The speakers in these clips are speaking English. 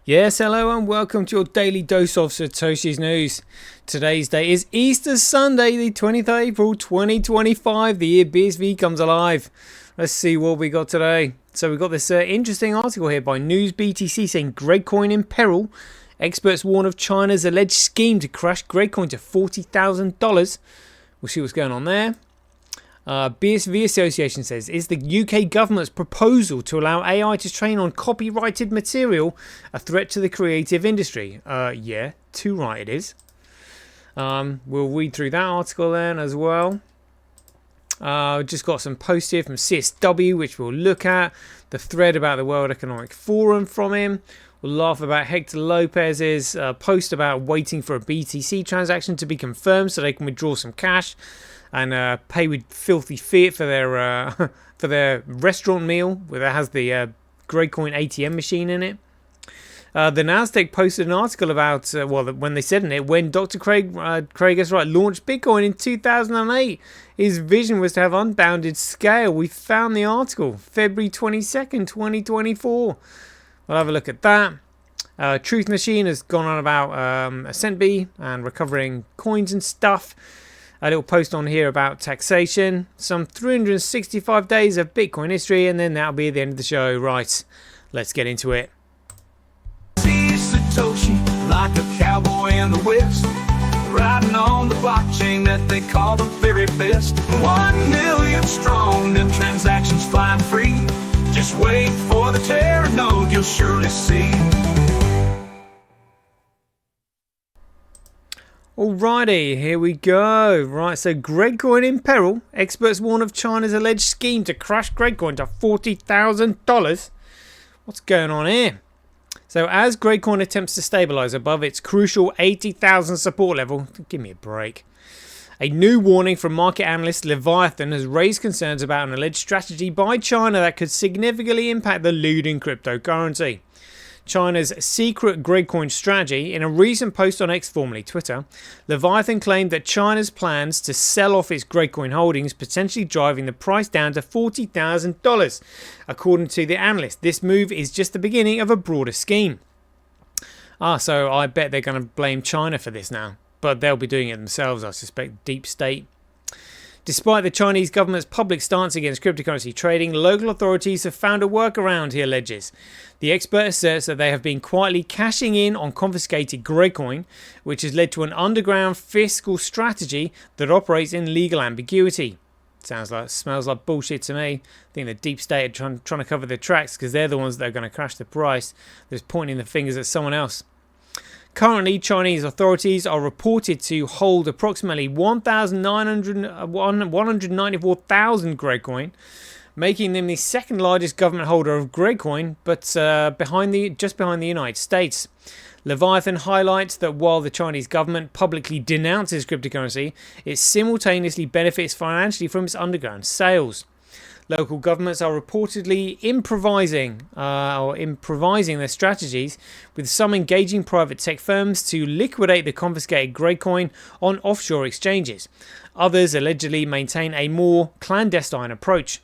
Yes, hello and welcome to your daily dose of Satoshi's news. Today's date is Easter Sunday, the 20th of April 2025. The year BSV comes alive. Let's see what we got today. So we've got this interesting article here by News BTC saying GregCoin in peril. Experts warn of China's alleged scheme to crash GregCoin to $40,000. We'll see what's going on there. BSV Association says, is the UK government's proposal to allow AI to train on copyrighted material a threat to the creative industry? Yeah, too right it is. We'll read through that article then as well. Just got some posts here from CSW, which we'll look at. The thread about the World Economic Forum from him. We'll laugh about Hector Lopez's post about waiting for a BTC transaction to be confirmed so they can withdraw some cash and pay with filthy fiat for their restaurant where that has the GregCoin ATM machine in it. The Nasdaq posted an article about when they said in it, when Dr. Craig is right, launched Bitcoin in 2008, his vision was to have unbounded scale. We found the article, February 22nd, 2024. We'll have a look at that. Truth Machine has gone on about Ascentbee and recovering coins and stuff. A little post on here about taxation. Some 365 days of Bitcoin history, and then that'll be the end of the show. Right, let's get into it. See Satoshi like a cowboy in the West, riding on the blockchain that they call the very best. 1 million strong, them transactions flying free. Just wait for the terror node, you'll surely see. Alrighty, here we go. Right, so GregCoin in peril. Experts warn of China's alleged scheme to crash GregCoin to $40,000. What's going on here? So as GregCoin attempts to stabilize above its crucial 80,000 support level, give me a break. A new warning from market analyst Leviathan has raised concerns about an alleged strategy by China that could significantly impact the leading cryptocurrency. China's secret GregCoin strategy. In a recent post on X, formerly Twitter, Leviathan claimed that China's plans to sell off its GregCoin holdings, potentially driving the price down to $40,000. According to the analyst, this move is just the beginning of a broader scheme. So I bet they're going to blame China for this now, but they'll be doing it themselves, I suspect. Deep state. Despite the Chinese government's public stance against cryptocurrency trading, local authorities have found a workaround, he alleges. The expert asserts that they have been quietly cashing in on confiscated GregCoin, which has led to an underground fiscal strategy that operates in legal ambiguity. Smells like bullshit to me. I think the deep state are trying to cover their tracks because they're the ones that are going to crash the price. They're just pointing the fingers at someone else. Currently, Chinese authorities are reported to hold approximately 194,000 GregCoin, making them the second largest government holder of GregCoin, but just behind the United States. Leviathan highlights that while the Chinese government publicly denounces cryptocurrency, it simultaneously benefits financially from its underground sales. Local governments are reportedly improvising their strategies, with some engaging private tech firms to liquidate the confiscated GregCoin on offshore exchanges. Others allegedly maintain a more clandestine approach.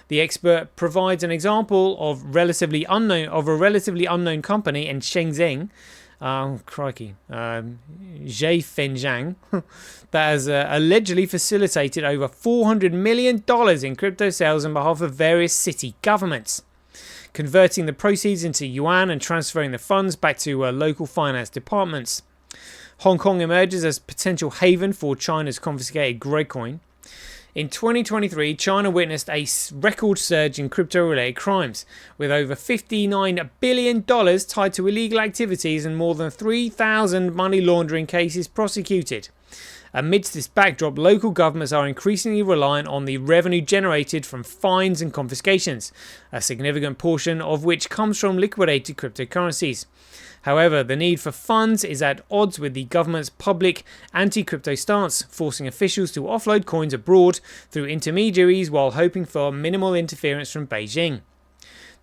The expert provides an example of a relatively unknown company in Shenzhen. Zhaifengjiang, that has allegedly facilitated over $400 million in crypto sales on behalf of various city governments, converting the proceeds into yuan and transferring the funds back to local finance departments. Hong Kong emerges as potential haven for China's confiscated GregCoin. In 2023, China witnessed a record surge in crypto-related crimes, with over $59 billion tied to illegal activities and more than 3,000 money laundering cases prosecuted. Amidst this backdrop, local governments are increasingly reliant on the revenue generated from fines and confiscations, a significant portion of which comes from liquidated cryptocurrencies. However, the need for funds is at odds with the government's public anti-crypto stance, forcing officials to offload coins abroad through intermediaries while hoping for minimal interference from Beijing.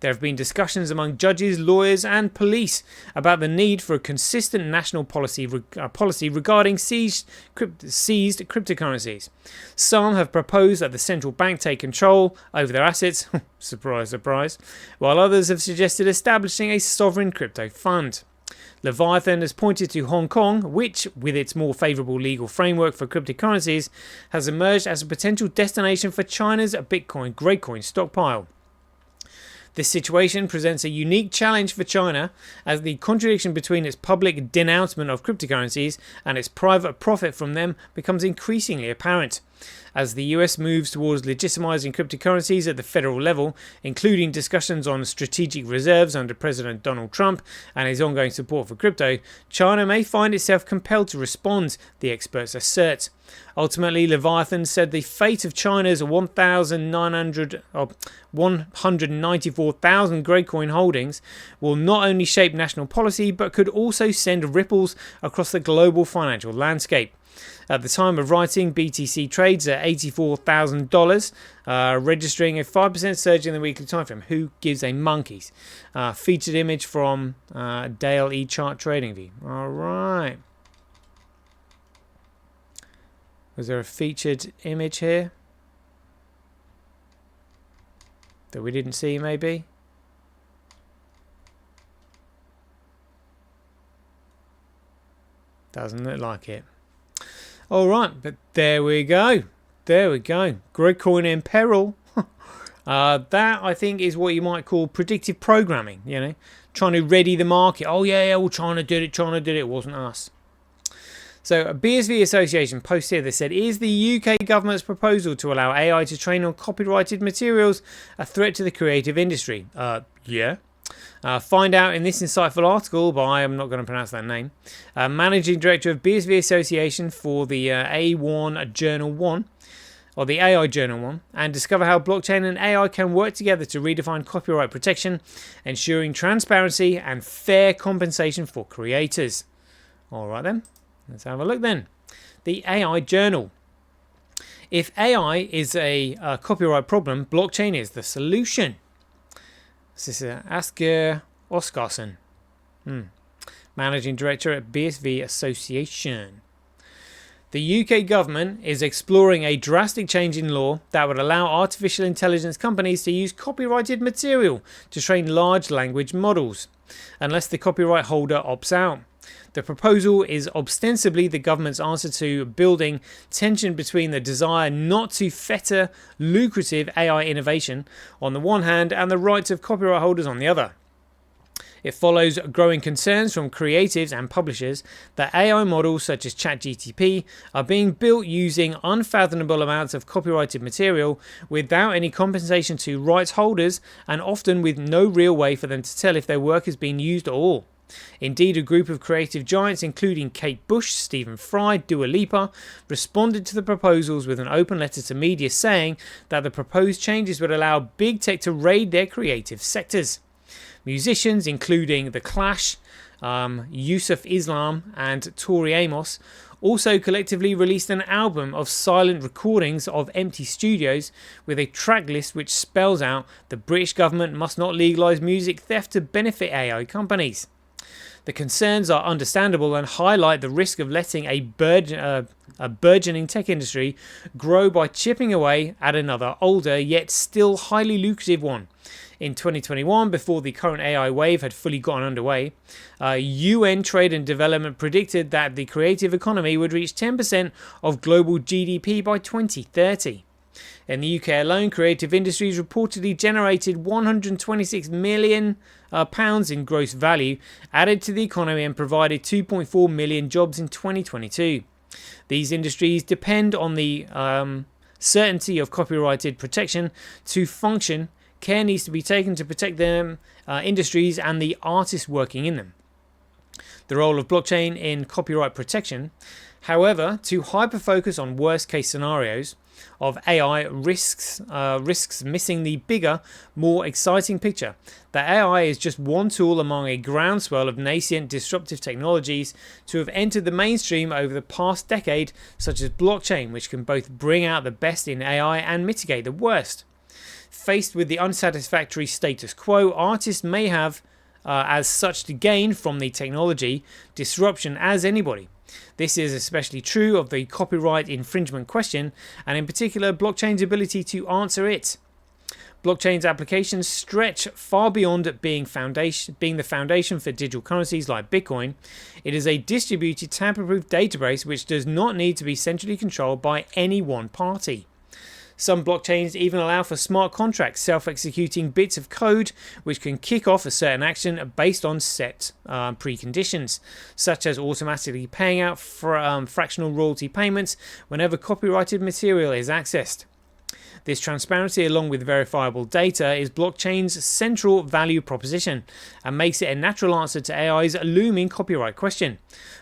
There have been discussions among judges, lawyers, and police about the need for a consistent national policy regarding seized cryptocurrencies. Some have proposed that the central bank take control over their assets, surprise, surprise, while others have suggested establishing a sovereign crypto fund. Leviathan has pointed to Hong Kong, which, with its more favourable legal framework for cryptocurrencies, has emerged as a potential destination for China's Bitcoin GregCoin stockpile. This situation presents a unique challenge for China, as the contradiction between its public denouncement of cryptocurrencies and its private profit from them becomes increasingly apparent. As the US moves towards legitimizing cryptocurrencies at the federal level, including discussions on strategic reserves under President Donald Trump and his ongoing support for crypto, China may find itself compelled to respond, the experts assert. Ultimately, Leviathan said the fate of China's 194,000 GregCoin holdings will not only shape national policy but could also send ripples across the global financial landscape. At the time of writing, BTC trades at $84,000, registering a 5% surge in the weekly time frame. Who gives a monkeys? Featured image from Dale eChart Trading View. All right. Was there a featured image here that we didn't see, maybe? Doesn't look like it. All right, but there we go. There we go. GregCoin in Peril. That, I think, is what you might call predictive programming, you know, trying to ready the market. Oh, yeah, well, China did it. It wasn't us. So, a BSV Association post here that said, is the UK government's proposal to allow AI to train on copyrighted materials a threat to the creative industry? Yeah. Find out in this insightful article by, I'm not going to pronounce that name, Managing Director of BSV Association for the A1 Journal 1, or the AI Journal 1, and discover how blockchain and AI can work together to redefine copyright protection, ensuring transparency and fair compensation for creators. Alright then, let's have a look then. The AI Journal. If AI is a copyright problem, blockchain is the solution. This is Asger Oskarsson, Managing Director at BSV Association. The UK government is exploring a drastic change in law that would allow artificial intelligence companies to use copyrighted material to train large language models, unless the copyright holder opts out. The proposal is ostensibly the government's answer to building tension between the desire not to fetter lucrative AI innovation on the one hand and the rights of copyright holders on the other. It follows growing concerns from creatives and publishers that AI models such as ChatGPT are being built using unfathomable amounts of copyrighted material without any compensation to rights holders and often with no real way for them to tell if their work has been used at all. Indeed, a group of creative giants, including Kate Bush, Stephen Fry, Dua Lipa, responded to the proposals with an open letter to media saying that the proposed changes would allow big tech to raid their creative sectors. Musicians, including The Clash, Yusuf Islam, and Tori Amos, also collectively released an album of silent recordings of empty studios with a track list which spells out the British government must not legalise music theft to benefit AI companies. The concerns are understandable and highlight the risk of letting a burgeoning tech industry grow by chipping away at another older yet still highly lucrative one. In 2021, before the current AI wave had fully gotten underway, UN Trade and Development predicted that the creative economy would reach 10% of global GDP by 2030. In the UK alone, creative industries reportedly generated £126 million in gross value added to the economy and provided 2.4 million jobs in 2022. These industries depend on the certainty of copyrighted protection to function. Care needs to be taken to protect them, industries and the artists working in them. The role of blockchain in copyright protection, however, to hyper-focus on worst-case scenarios of AI risks missing the bigger, more exciting picture that AI is just one tool among a groundswell of nascent disruptive technologies to have entered the mainstream over the past decade, such as blockchain, which can both bring out the best in AI and mitigate the worst. Faced with the unsatisfactory status quo, artists may have as such to gain from the technology disruption as anybody. This is especially true of the copyright infringement question, and in particular blockchain's ability to answer it. Blockchain's applications stretch far beyond being the foundation for digital currencies like Bitcoin. It is a distributed, tamper-proof database which does not need to be centrally controlled by any one party. Some blockchains even allow for smart contracts, self-executing bits of code which can kick off a certain action based on set preconditions, such as automatically paying out fractional royalty payments whenever copyrighted material is accessed. This transparency, along with verifiable data, is blockchain's central value proposition and makes it a natural answer to AI's looming copyright question.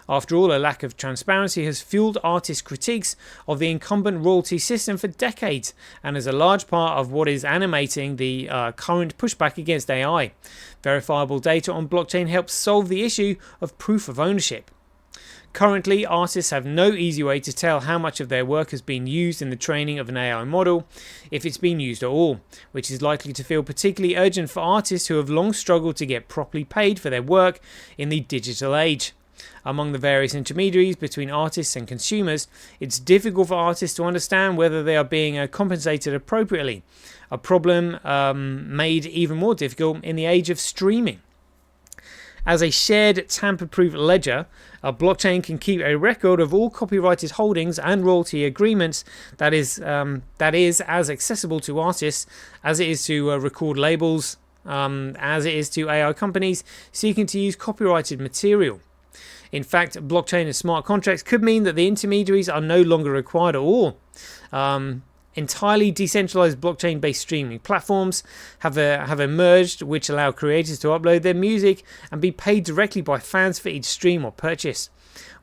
After all, a lack of transparency has fueled artists' critiques of the incumbent royalty system for decades and is a large part of what is animating the current pushback against AI. Verifiable data on blockchain helps solve the issue of proof of ownership. Currently, artists have no easy way to tell how much of their work has been used in the training of an AI model, if it's been used at all, which is likely to feel particularly urgent for artists who have long struggled to get properly paid for their work in the digital age. Among the various intermediaries between artists and consumers, it's difficult for artists to understand whether they are being compensated appropriately, a problem made even more difficult in the age of streaming. As a shared tamper-proof ledger, a blockchain can keep a record of all copyrighted holdings and royalty agreements that is as accessible to artists as it is to record labels, as it is to AI companies seeking to use copyrighted material. In fact, blockchain and smart contracts could mean that the intermediaries are no longer required at all. Entirely decentralized blockchain-based streaming platforms have emerged, which allow creators to upload their music and be paid directly by fans for each stream or purchase.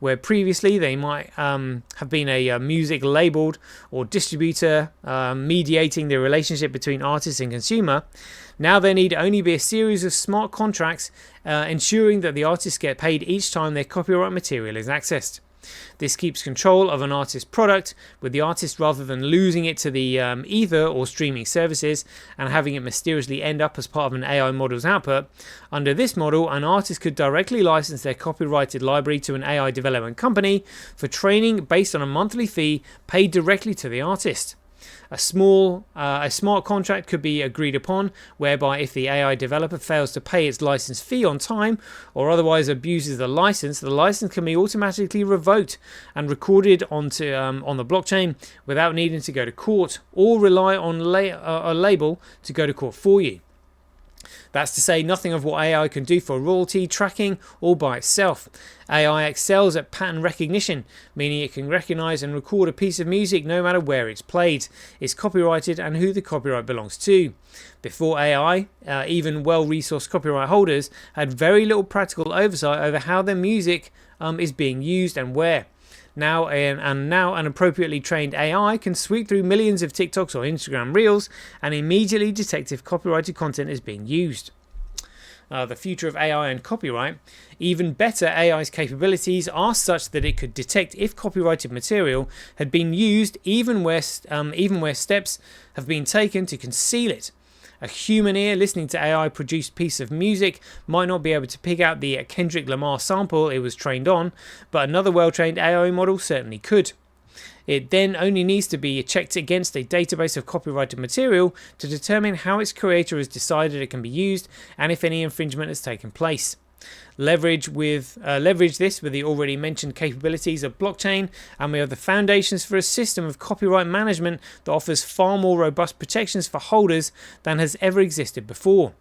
Where previously they might have been a music labeled or distributor mediating the relationship between artist and consumer, now there need only be a series of smart contracts ensuring that the artists get paid each time their copyright material is accessed. This keeps control of an artist's product, with the artist rather than losing it to the ether or streaming services and having it mysteriously end up as part of an AI model's output. Under this model, an artist could directly license their copyrighted library to an AI development company for training based on a monthly fee paid directly to the artist. A smart contract could be agreed upon, whereby if the AI developer fails to pay its license fee on time or otherwise abuses the license can be automatically revoked and recorded on the blockchain without needing to go to court or rely on a label to go to court for you. That's to say nothing of what AI can do for royalty tracking all by itself. AI excels at pattern recognition, meaning it can recognize and record a piece of music no matter where it's played, is copyrighted, and who the copyright belongs to. Before AI, even well-resourced copyright holders had very little practical oversight over how their music is being used and where. Now an appropriately trained AI can sweep through millions of TikToks or Instagram Reels and immediately detect if copyrighted content is being used. The future of AI and copyright. Even better, AI's capabilities are such that it could detect if copyrighted material had been used, even where steps have been taken to conceal it. A human ear listening to AI-produced piece of music might not be able to pick out the Kendrick Lamar sample it was trained on, but another well-trained AI model certainly could. It then only needs to be checked against a database of copyrighted material to determine how its creator has decided it can be used and if any infringement has taken place. Leverage this with the already mentioned capabilities of blockchain, and we have the foundations for a system of copyright management that offers far more robust protections for holders than has ever existed before.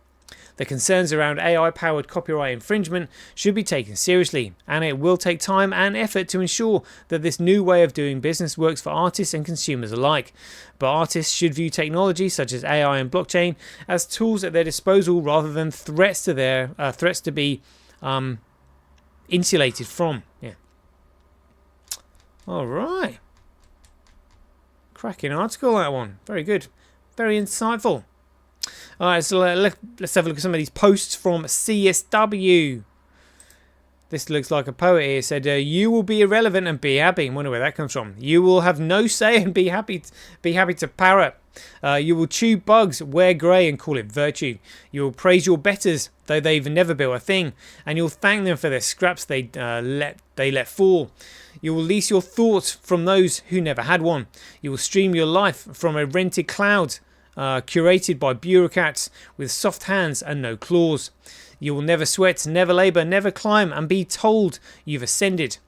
The concerns around AI-powered copyright infringement should be taken seriously, and it will take time and effort to ensure that this new way of doing business works for artists and consumers alike. But artists should view technology such as AI and blockchain as tools at their disposal rather than threats to be insulated from. Yeah. All right. Cracking article, that one. Very good. Very insightful. All right, so let's have a look at some of these posts from CSW. This looks like a poet here. It said, you will be irrelevant and be happy. I wonder where that comes from. You will have no say and be happy to parrot. You will chew bugs, wear grey and call it virtue. You will praise your betters, though they've never built a thing, and you'll thank them for their scraps they let fall. You will lease your thoughts from those who never had one. You will stream your life from a rented cloud, curated by bureaucrats with soft hands and no claws. You will never sweat, never labour, never climb, and be told you've ascended.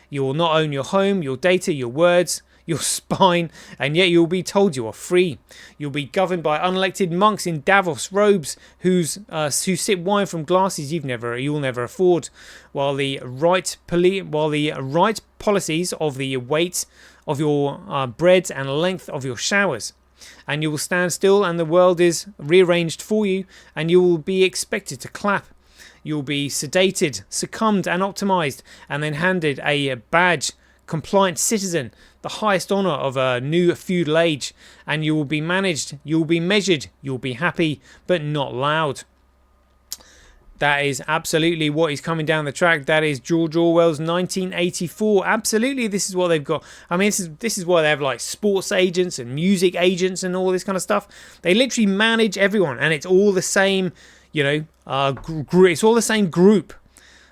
You will not own your home, your data, your words, your spine, and yet you will be told you are free. You'll be governed by unelected monks in Davos robes who sip wine from glasses you'll never afford, while the right policies of the weight of your bread and length of your showers. And you will stand still and the world is rearranged for you, and you will be expected to clap. You'll be sedated, succumbed and optimized, and then handed a badge, compliant citizen, the highest honour of a new feudal age, and you will be managed, you will be measured, you'll be happy, but not loud. That is absolutely what is coming down the track. That is George Orwell's 1984. Absolutely, this is what they've got. I mean, this is why they have like sports agents and music agents and all this kind of stuff. They literally manage everyone, and it's all the same, it's all the same group.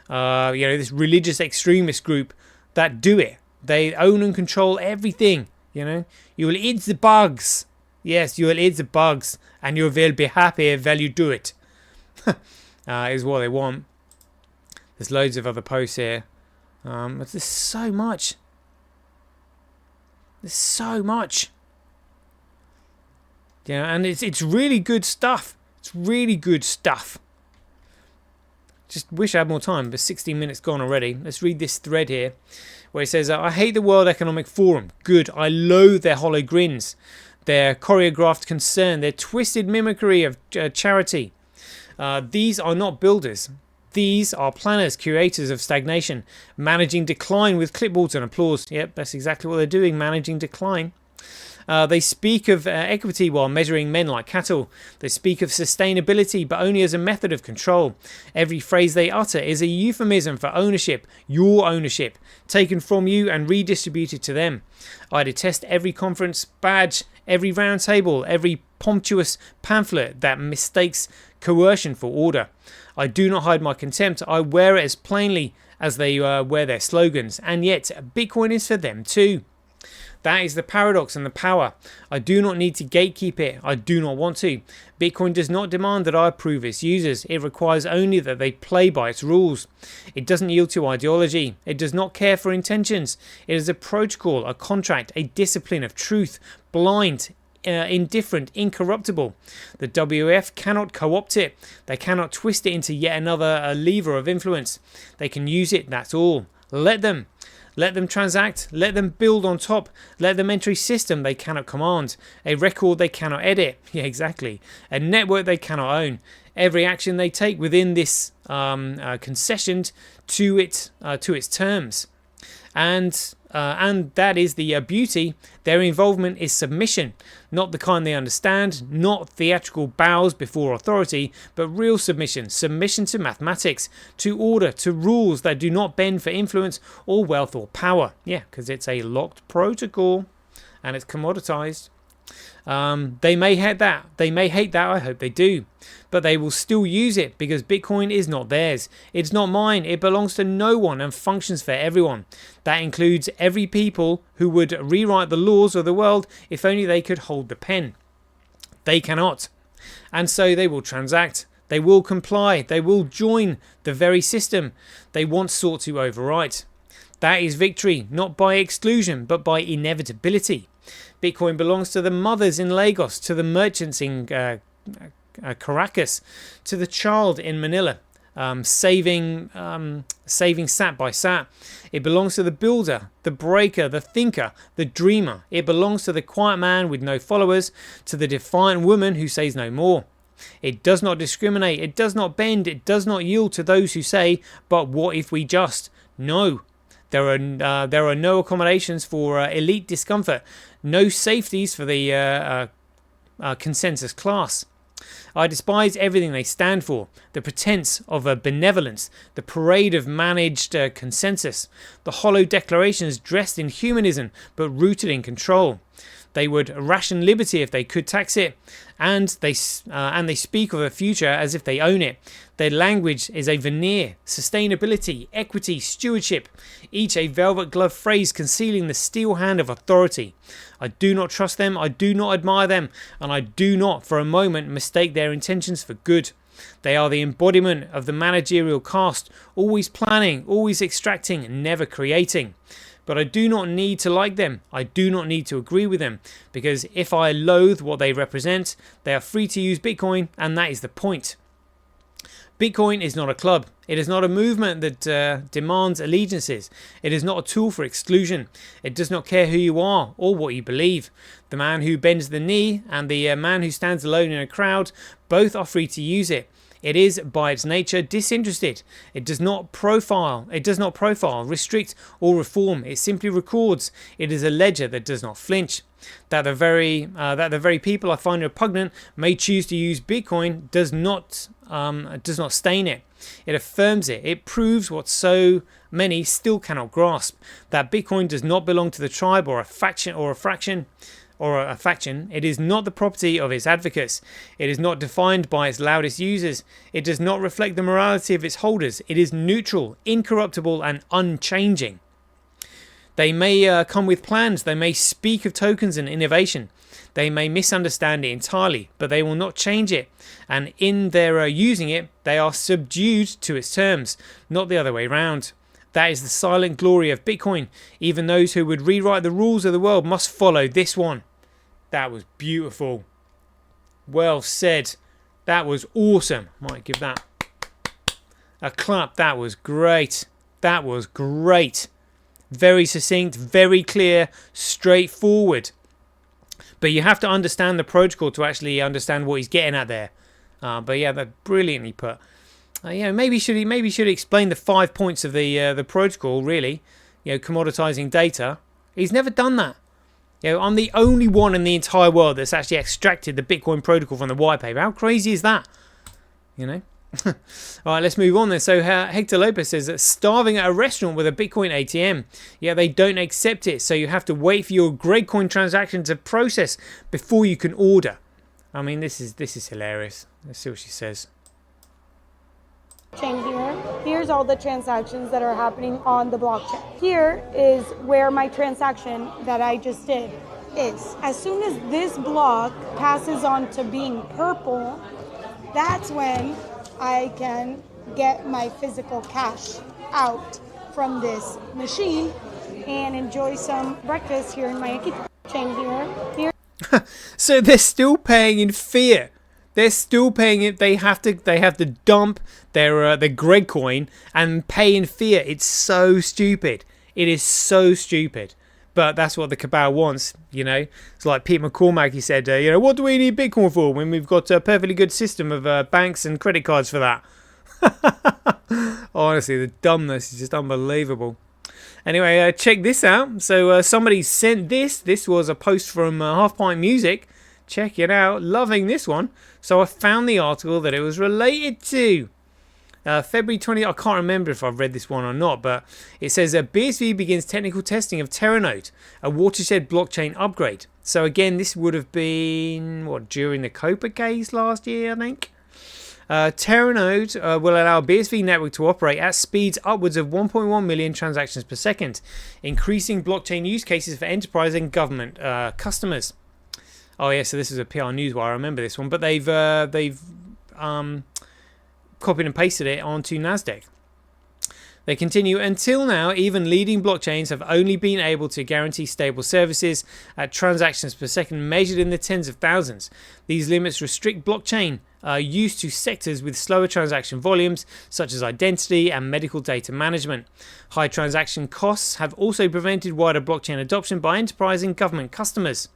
This religious extremist group that do it. They own and control everything. You will eat the bugs. Yes, you will eat the bugs, and you will be happy while you do it. Is what they want. There's loads of other posts here. But there's so much. There's so much. And it's really good stuff. It's really good stuff. Just wish I had more time, but 16 minutes gone already. Let's read this thread here, where it says, I hate the World Economic Forum. Good. I loathe their hollow grins, their choreographed concern, their twisted mimicry of charity. These are not builders. These are planners, curators of stagnation, managing decline with clipboards and applause. Yep, that's exactly what they're doing, managing decline. They speak of equity while measuring men like cattle. They speak of sustainability, but only as a method of control. Every phrase they utter is a euphemism for ownership, your ownership, taken from you and redistributed to them. I detest every conference badge, every round table, every pompous pamphlet that mistakes coercion for order. I do not hide my contempt. I wear it as plainly as they wear their slogans, and yet Bitcoin is for them too. That is the paradox and the power. I do not need to gatekeep it. I do not want to. Bitcoin does not demand that I approve its users. It requires only that they play by its rules. It doesn't yield to ideology. It does not care for intentions. It is a protocol, a contract, a discipline of truth, blind, indifferent, incorruptible. The WF cannot co-opt it. They cannot twist it into yet another lever of influence. They can use it, that's all. Let them. Let them transact, let them build on top, let them enter a system they cannot command, a record they cannot edit, yeah, exactly, a network they cannot own. Every action they take within this concessioned to its terms. And that is the beauty. Their involvement is submission, not the kind they understand, not theatrical bows before authority, but real submission to mathematics, to order, to rules that do not bend for influence or wealth or power. Yeah, because it's a locked protocol and it's commoditized. They may hate that. I hope they do. But they will still use it because Bitcoin is not theirs. It's not mine. It belongs to no one and functions for everyone. That includes every people who would rewrite the laws of the world if only they could hold the pen. They cannot. And so they will transact. They will comply. They will join the very system they once sought to overwrite. That is victory, not by exclusion, but by inevitability. Bitcoin belongs to the mothers in Lagos, to the merchants in Caracas, to the child in Manila, saving sat by sat. It belongs to the builder, the breaker, the thinker, the dreamer. It belongs to the quiet man with no followers, to the defiant woman who says no more. It does not discriminate, it does not bend, it does not yield to those who say, but what if we just? No. There are no accommodations for elite discomfort, no safeties for the consensus class. I despise everything they stand for, the pretense of a benevolence, the parade of managed consensus, the hollow declarations dressed in humanism but rooted in control. They would ration liberty if they could tax it, and they speak of a future as if they own it. Their language is a veneer, sustainability, equity, stewardship, each a velvet glove phrase concealing the steel hand of authority. I do not trust them, I do not admire them, and I do not for a moment mistake their intentions for good. They are the embodiment of the managerial caste, always planning, always extracting, never creating. But I do not need to like them, I do not need to agree with them, because if I loathe what they represent, they are free to use Bitcoin, and that is the point. Bitcoin is not a club. It is not a movement that demands allegiances. It is not a tool for exclusion. It does not care who you are or what you believe. The man who bends the knee and the man who stands alone in a crowd, both are free to use it. It is, by its nature, disinterested. It does not profile, restrict, or reform. It simply records. It is a ledger that does not flinch. That the very people I find repugnant may choose to use Bitcoin does not stain it. It affirms it. It proves what so many still cannot grasp: that Bitcoin does not belong to the tribe or a faction or a fraction. It is not the property of its advocates. It is not defined by its loudest users. It does not reflect the morality of its holders. It is neutral, incorruptible, and unchanging. They may come with plans. They may speak of tokens and innovation. They may misunderstand it entirely, but they will not change it. And in their using it, they are subdued to its terms, not the other way round. That is the silent glory of Bitcoin. Even those who would rewrite the rules of the world must follow this one. That was beautiful. Well said. That was awesome. Might give that a clap. That was great. That was great. Very succinct, very clear, straightforward. But you have to understand the protocol to actually understand what he's getting at there. But yeah, that's brilliantly put. Maybe should explain the 5 points of the protocol. Really, commoditizing data. He's never done that. I'm the only one in the entire world that's actually extracted the Bitcoin protocol from the white paper. How crazy is that? All right, let's move on then. So Hector Lopez says that starving at a restaurant with a Bitcoin ATM. Yeah, they don't accept it, so you have to wait for your GregCoin transaction to process before you can order. I mean, this is hilarious. Let's see what she says. Chain here. Here's all the transactions that are happening on the blockchain. Here is where my transaction that I just did is. As soon as this block passes on to being purple, that's when I can get my physical cash out from this machine and enjoy some breakfast here in my chain here. So they're still paying in fiat. They're still paying it. They have to dump their GregCoin and pay in fiat. It's so stupid. It is so stupid. But that's what the cabal wants. It's like Pete McCormack. He said, what do we need Bitcoin for when we've got a perfectly good system of banks and credit cards for that? Honestly, the dumbness is just unbelievable. Anyway, check this out. So somebody sent this. This was a post from Half Pint Music. Check it out. Loving this one. So I found the article that it was related to. February 20th. I can't remember if I've read this one or not, but it says BSV begins technical testing of Terranode, a watershed blockchain upgrade. So again, this would have been during the Copa case last year, I think. Terranode will allow BSV network to operate at speeds upwards of 1.1 million transactions per second, increasing blockchain use cases for enterprise and government customers. Oh yeah, so this is a PR Newswire. I remember this one, but they've copied and pasted it onto Nasdaq. They continue. Until now, even leading blockchains have only been able to guarantee stable services at transactions per second measured in the tens of thousands. These limits restrict blockchain use to sectors with slower transaction volumes, such as identity and medical data management. High transaction costs have also prevented wider blockchain adoption by enterprise and government customers.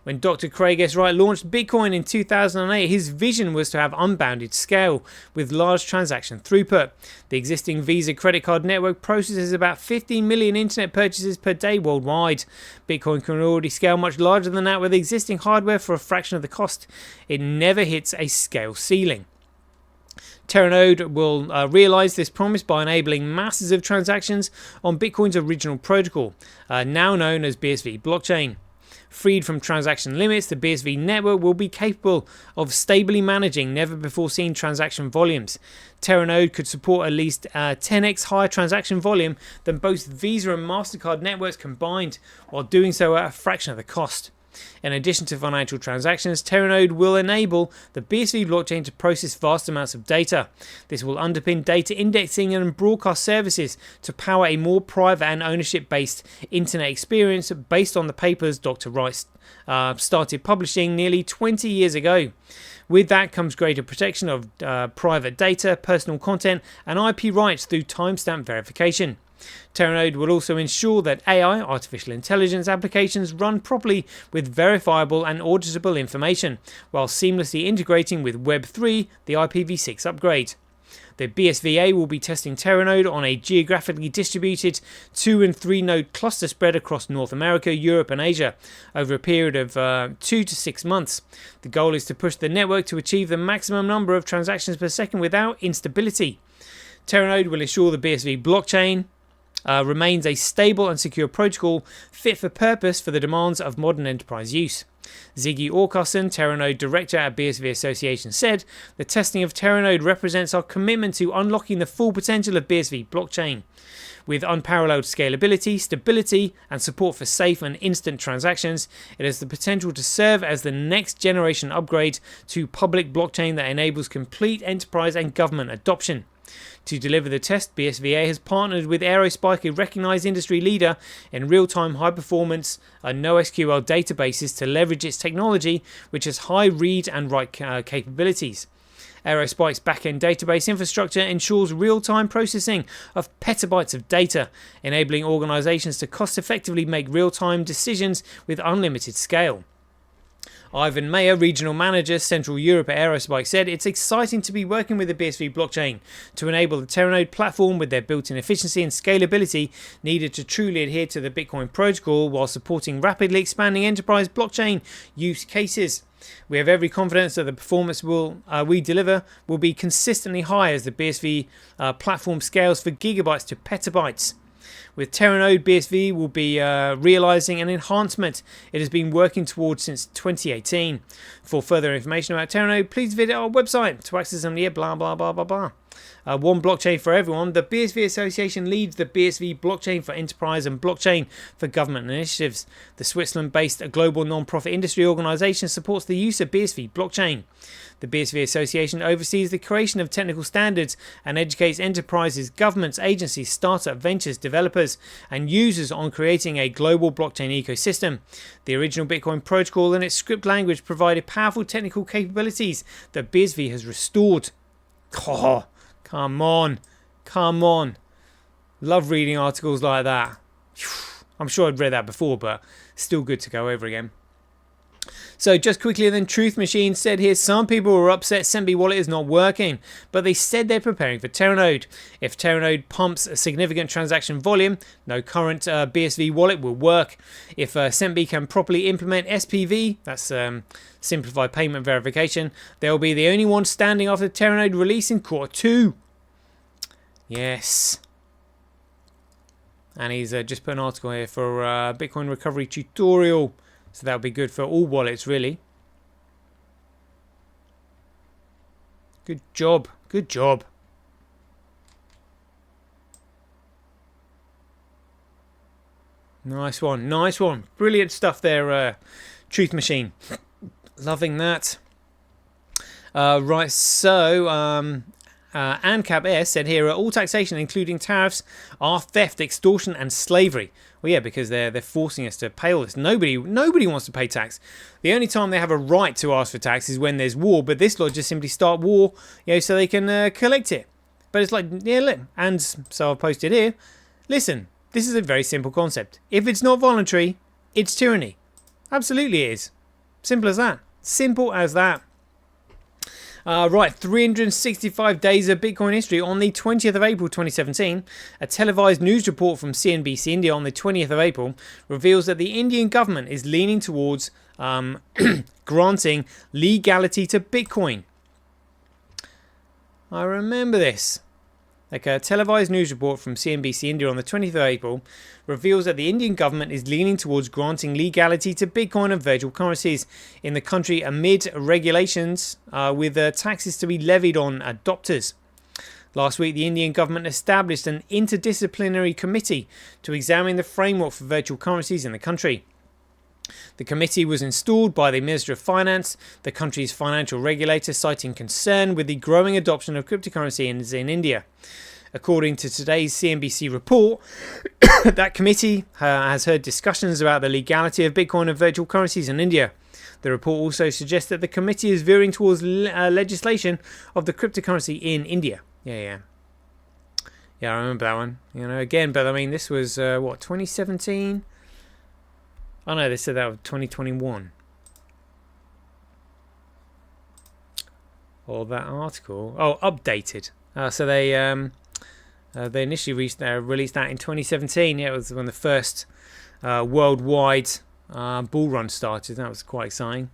When Dr. Craig S. Wright launched Bitcoin in 2008, his vision was to have unbounded scale with large transaction throughput. The existing Visa credit card network processes about 15 million internet purchases per day worldwide. Bitcoin can already scale much larger than that with existing hardware for a fraction of the cost. It never hits a scale ceiling. Terranode will realise this promise by enabling masses of transactions on Bitcoin's original protocol, now known as BSV blockchain. Freed from transaction limits, the BSV network will be capable of stably managing never-before-seen transaction volumes. Terranode could support at least 10x higher transaction volume than both Visa and MasterCard networks combined, while doing so at a fraction of the cost. In addition to financial transactions, Terranode will enable the BSV blockchain to process vast amounts of data. This will underpin data indexing and broadcast services to power a more private and ownership-based internet experience based on the papers Dr. Wright started publishing nearly 20 years ago. With that comes greater protection of private data, personal content, and IP rights through timestamp verification. Terranode will also ensure that AI, artificial intelligence applications, run properly with verifiable and auditable information, while seamlessly integrating with Web3, the IPv6 upgrade. The BSVA will be testing Terranode on a geographically distributed 2 and 3 node cluster spread across North America, Europe and Asia over a period of 2 to 6 months. The goal is to push the network to achieve the maximum number of transactions per second without instability. Terranode will ensure the BSV blockchain remains a stable and secure protocol fit for purpose for the demands of modern enterprise use. Ziggy Orkarsson, Terranode director at BSV Association, said, "The testing of Terranode represents our commitment to unlocking the full potential of BSV blockchain. With unparalleled scalability, stability, and support for safe and instant transactions, it has the potential to serve as the next generation upgrade to public blockchain that enables complete enterprise and government adoption." To deliver the test, BSVA has partnered with Aerospike, a recognized industry leader in real-time high-performance NoSQL databases, to leverage its technology, which has high read and write capabilities. Aerospike's back-end database infrastructure ensures real-time processing of petabytes of data, enabling organizations to cost-effectively make real-time decisions with unlimited scale. Ivan Mayer, Regional Manager, Central Europe at Aerospike, said, "It's exciting to be working with the BSV blockchain to enable the Terranode platform with their built-in efficiency and scalability needed to truly adhere to the Bitcoin protocol while supporting rapidly expanding enterprise blockchain use cases. We have every confidence that the performance we deliver will be consistently high as the BSV platform scales for gigabytes to petabytes." With Terranode, BSV will be realising an enhancement it has been working towards since 2018. For further information about Terranode, please visit our website to access them. Blah blah blah blah blah. One blockchain for everyone. The BSV Association leads the BSV blockchain for enterprise and blockchain for government initiatives. The Switzerland-based global non-profit industry organisation supports the use of BSV blockchain. The BSV Association oversees the creation of technical standards and educates enterprises, governments, agencies, startup ventures, developers and users on creating a global blockchain ecosystem. The original Bitcoin protocol and its script language provided powerful technical capabilities that BSV has restored. Oh, come on. Love reading articles like that. I'm sure I'd read that before, but still good to go over again. So just quickly then, Truth Machine said here, some people were upset Sembi wallet is not working, but they said they're preparing for Terranode. If Terranode pumps a significant transaction volume, no current BSV wallet will work. If Sembi can properly implement SPV, that's simplified payment verification, they'll be the only one standing after Terranode release in Q2. Yes. And he's just put an article here for Bitcoin recovery tutorial. So that'll be good for all wallets, really. Good job. Good job. Nice one. Nice one. Brilliant stuff there, Truth Machine. Loving that. Right, so ANCAP S said here, all taxation, including tariffs, are theft, extortion and slavery. Well, yeah, because they're forcing us to pay all this. Nobody wants to pay tax. The only time they have a right to ask for tax is when there's war. But this lot just simply start war, so they can collect it. But it's like, yeah, look. And so I've posted here. Listen, this is a very simple concept. If it's not voluntary, it's tyranny. Absolutely is. Simple as that. Simple as that. Right, 365 days of Bitcoin history. On the 20th of April 2017, a televised news report from CNBC India on the 20th of April reveals that the Indian government is leaning towards granting legality to Bitcoin. I remember this. Like a televised news report from CNBC India on the 20th of April reveals that the Indian government is leaning towards granting legality to Bitcoin and virtual currencies in the country amid regulations with taxes to be levied on adopters. Last week, the Indian government established an interdisciplinary committee to examine the framework for virtual currencies in the country. The committee was installed by the Minister of Finance, the country's financial regulator, citing concern with the growing adoption of cryptocurrency in India. According to today's CNBC report, that committee has heard discussions about the legality of Bitcoin and virtual currencies in India. The report also suggests that the committee is veering towards legislation of the cryptocurrency in India. Yeah, I remember that one. Again, but I mean, this was 2017. Oh no, they said that was 2021. Or that article. Oh, updated. So they initially released that in 2017. Yeah, it was when the first worldwide bull run started. That was quite exciting.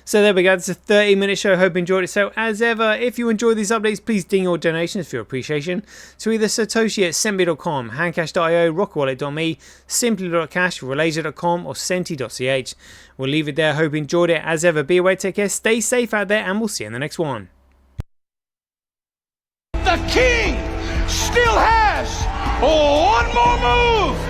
So there we go. It's a 30-minute show. Hope you enjoyed it. So as ever, if you enjoy these updates, please ding your donations for your appreciation to either Satoshi at Senbit.com, Handcash.io, Rockwallet.me, Simply.cash, Relaser.com, or Senti.ch. We'll leave it there. Hope you enjoyed it. As ever, be aware, take care, stay safe out there, and we'll see you in the next one. The king still has one more move.